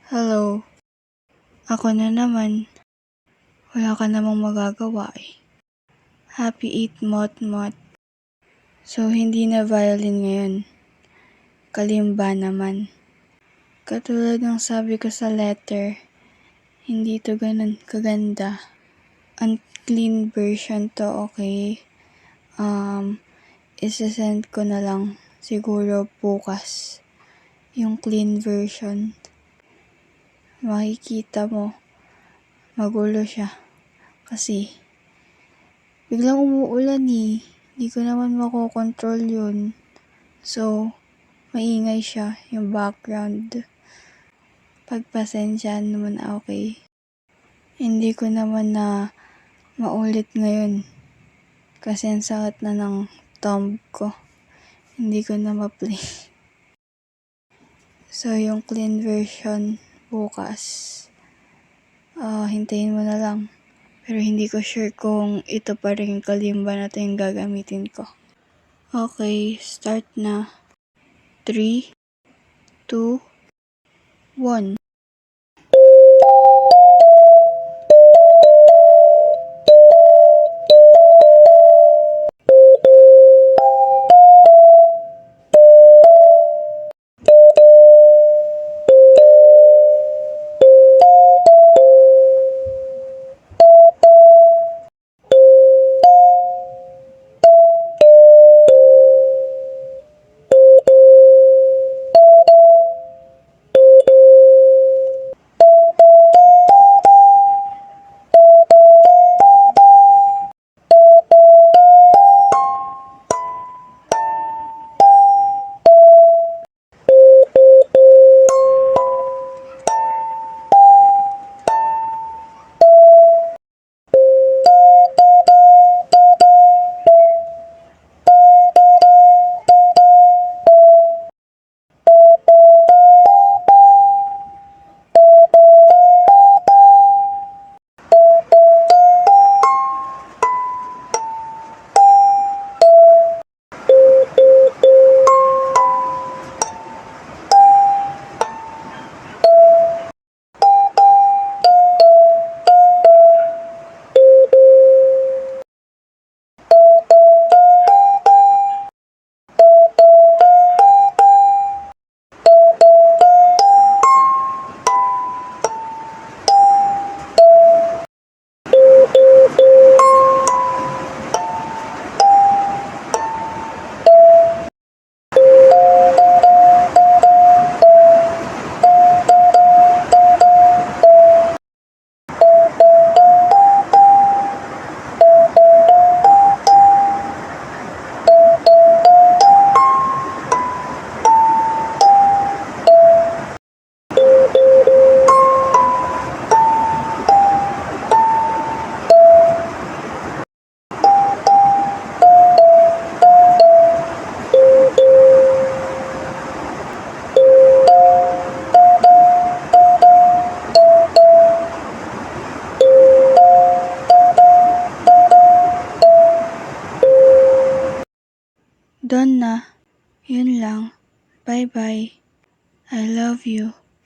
Hello, ako na naman. Wala ka namang magagawa eh. Happy 8 mot-mot. So, hindi na violin ngayon. Kalimba naman. Katulad ng sabi ko sa letter, hindi to ganun kaganda. Unclean version to, okay? Isasend ko na lang siguro bukas yung clean version. Makikita mo, magulo siya. Kasi, biglang umuulan eh. Hindi ko naman makokontrol yun. So, maingay siya, yung background. Pagpasensyaan naman, okay? Hindi ko naman na maulit ngayon. Kasi ang sakit na ng thumb ko. Hindi ko na ma-play. So, yung clean version bukas. Hintayin mo na lang. Pero hindi ko sure kung ito pa rin yung kalimba na ito yung gagamitin ko. Okay, start na. 3, 2, 1. Done na. Yun lang. Bye-bye. I love you.